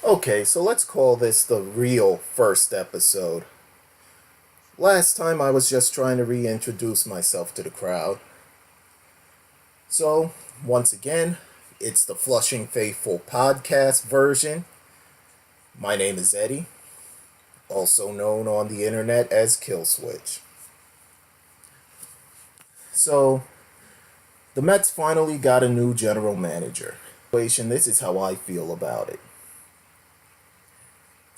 Okay, so let's call this the real first episode. Last time I was just trying to reintroduce myself to the crowd. So, once again, it's the Flushing Faithful podcast version. My name is Eddie, also known on the internet as Killswitch. So, the Mets finally got a new general manager. This is how I feel about it.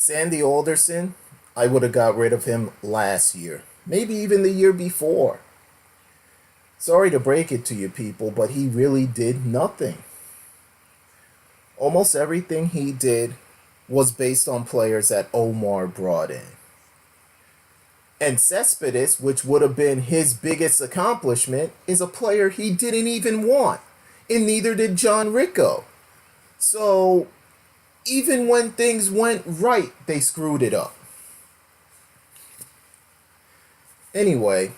Sandy Alderson, I would have got rid of him last year, maybe even the year before. Sorry to break it to you people, but he really did nothing. Almost everything he did was based on players that Omar brought in. And Cespedes, which would have been his biggest accomplishment, is a player he didn't even want. And neither did John Ricco. So, even when things went right, they screwed it up. Anyway,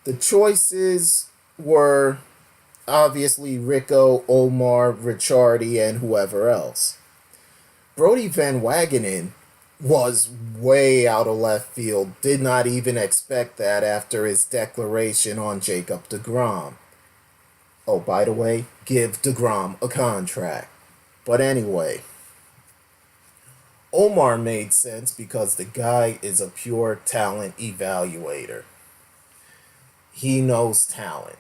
the choices were obviously Ricco, Omar, Ricciardi, and whoever else. Brody Van Wagenen was way out of left field. Did not even expect that after his declaration on Jacob deGrom. Oh, by the way, give deGrom a contract. But anyway, Omar made sense because the guy is a pure talent evaluator. He knows talent.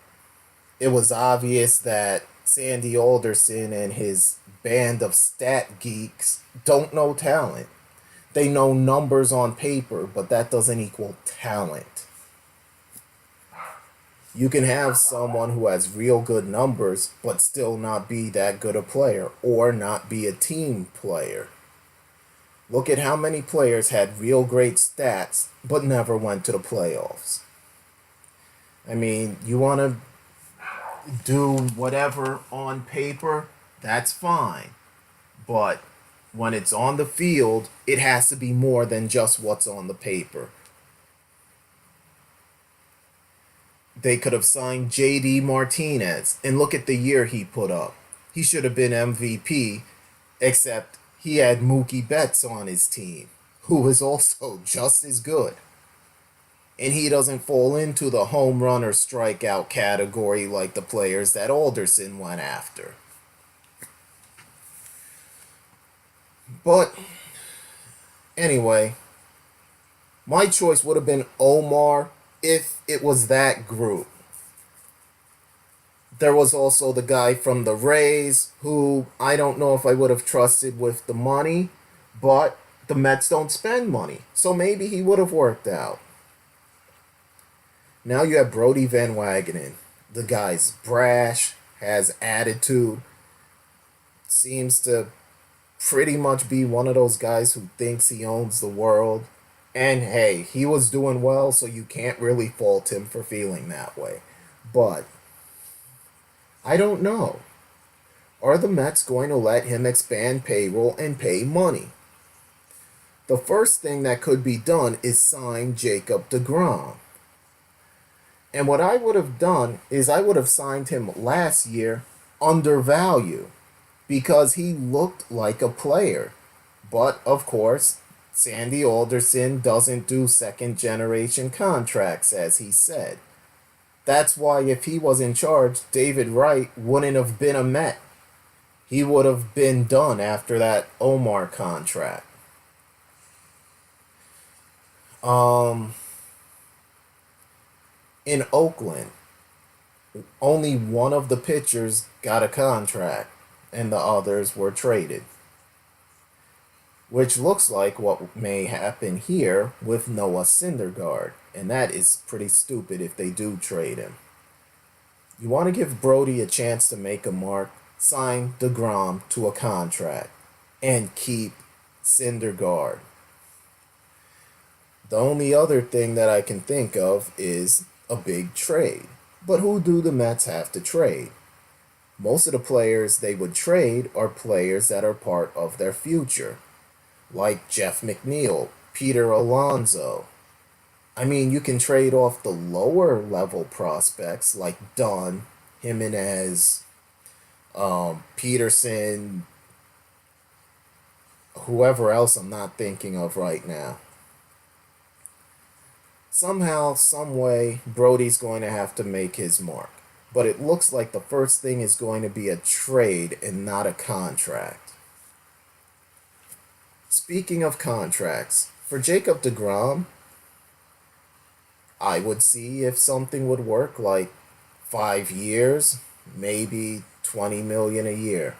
It was obvious that Sandy Alderson and his band of stat geeks don't know talent. They know numbers on paper, but that doesn't equal talent. You can have someone who has real good numbers, but still not be that good a player, or not be a team player. Look at how many players had real great stats, but never went to the playoffs. I mean, you want to do whatever on paper, that's fine. But when it's on the field, it has to be more than just what's on the paper. They could have signed JD Martinez, and look at the year he put up. He should have been MVP, except he had Mookie Betts on his team, who was also just as good. And he doesn't fall into the home run or strikeout category like the players that Alderson went after. But anyway, my choice would have been Omar if it was that group. There was also the guy from the Rays who I don't know if I would have trusted with the money, but the Mets don't spend money, so maybe he would have worked out. Now you have Brody Van Wagenen. The guy's brash, has attitude, seems to pretty much be one of those guys who thinks he owns the world. And hey, he was doing well, so you can't really fault him for feeling that way. But I don't know. Are the Mets going to let him expand payroll and pay money? The first thing that could be done is sign Jacob deGrom. And what I would have done is I would have signed him last year undervalue because he looked like a player. But of course, Sandy Alderson doesn't do second generation contracts, as he said. That's why if he was in charge, David Wright wouldn't have been a Met. He would have been done after that Omar contract. In Oakland, only one of the pitchers got a contract and the others were traded. Which looks like what may happen here with Noah Syndergaard. And that is pretty stupid if they do trade him. You want to give Brody a chance to make a mark, sign deGrom to a contract, and keep Syndergaard. The only other thing that I can think of is a big trade. But who do the Mets have to trade? Most of the players they would trade are players that are part of their future, like Jeff McNeil, Peter Alonso. I mean, you can trade off the lower level prospects like Dunn, Jimenez, Peterson, whoever else I'm not thinking of right now. Somehow, some way, Brody's going to have to make his mark. But it looks like the first thing is going to be a trade and not a contract. Speaking of contracts, for Jacob deGrom, I would see if something would work, like 5 years, maybe 20 million a year,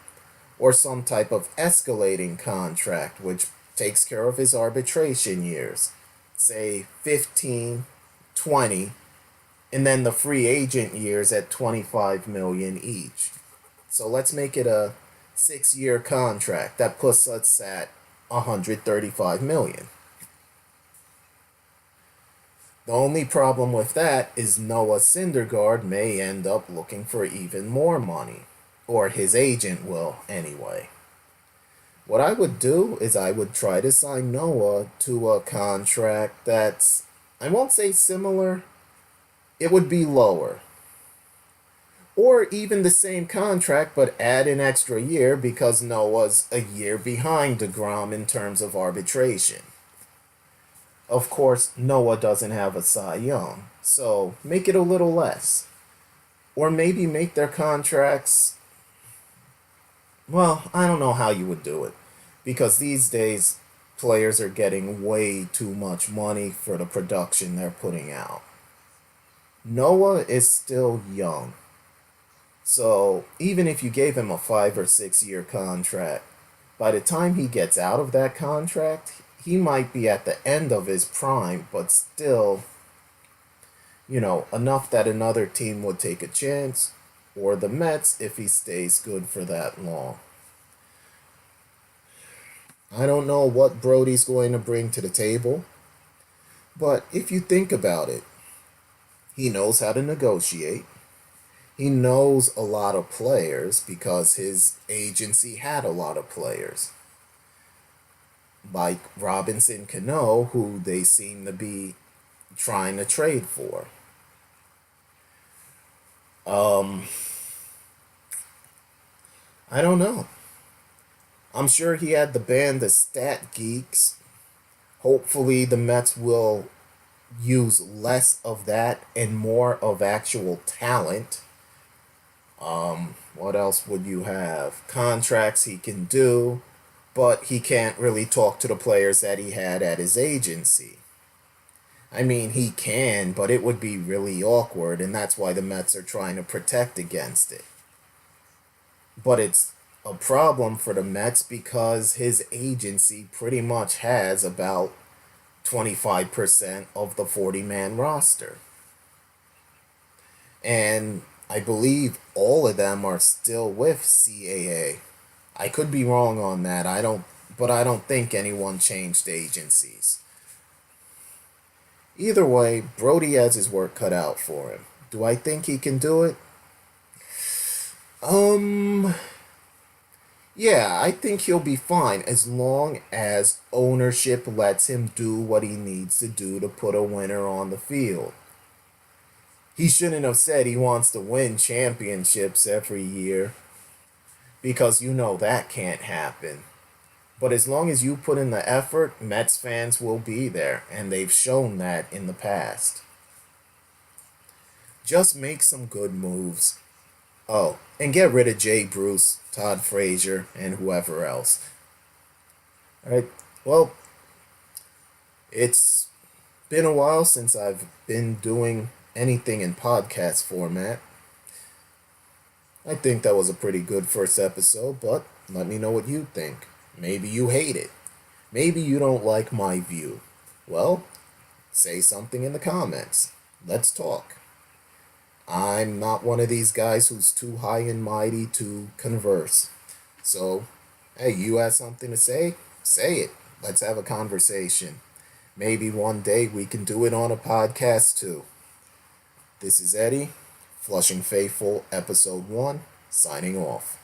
or some type of escalating contract which takes care of his arbitration years, say 15, 20, and then the free agent years at 25 million each. So let's make it a 6-year contract that puts us at 135 million. The only problem with that is Noah Syndergaard may end up looking for even more money, or his agent will anyway. What I would do is I would try to sign Noah to a contract that's, I won't say similar, it would be lower. Or even the same contract but add an extra year because Noah's a year behind deGrom in terms of arbitration. Of course, Noah doesn't have a Cy Young, so make it a little less. Or maybe make their contracts, well, I don't know how you would do it. Because these days, players are getting way too much money for the production they're putting out. Noah is still young. So even if you gave him a 5 or 6 year contract, by the time he gets out of that contract, he might be at the end of his prime, but still, enough that another team would take a chance, or the Mets if he stays good for that long. I don't know what Brody's going to bring to the table, but if you think about it, he knows how to negotiate. He knows a lot of players because his agency had a lot of players. Like Robinson Cano, who they seem to be trying to trade for. I don't know. I'm sure he had the band the Stat Geeks. Hopefully the Mets will use less of that and more of actual talent. What else would you have? Contracts he can do, but he can't really talk to the players that he had at his agency. I mean, he can, but it would be really awkward, and that's why the Mets are trying to protect against it. But it's a problem for the Mets because his agency pretty much has about 25% of the 40-man roster. And I believe all of them are still with CAA. I could be wrong on that. But I don't think anyone changed agencies. Either way, Brody has his work cut out for him. Do I think he can do it? Yeah, I think he'll be fine as long as ownership lets him do what he needs to do to put a winner on the field. He shouldn't have said he wants to win championships every year because that can't happen. But as long as you put in the effort, Mets fans will be there, and they've shown that in the past. Just make some good moves. Oh, and get rid of Jay Bruce, Todd Frazier, and whoever else. Alright, well, it's been a while since I've been doing anything in podcast format. I think that was a pretty good first episode, but let me know what you think. Maybe you hate it. Maybe you don't like my view. Well, say something in the comments. Let's talk. I'm not one of these guys who's too high and mighty to converse. So, hey, you have something to say? Say it. Let's have a conversation. Maybe one day we can do it on a podcast too. This is Eddie, Flushing Faithful, Episode 1, signing off.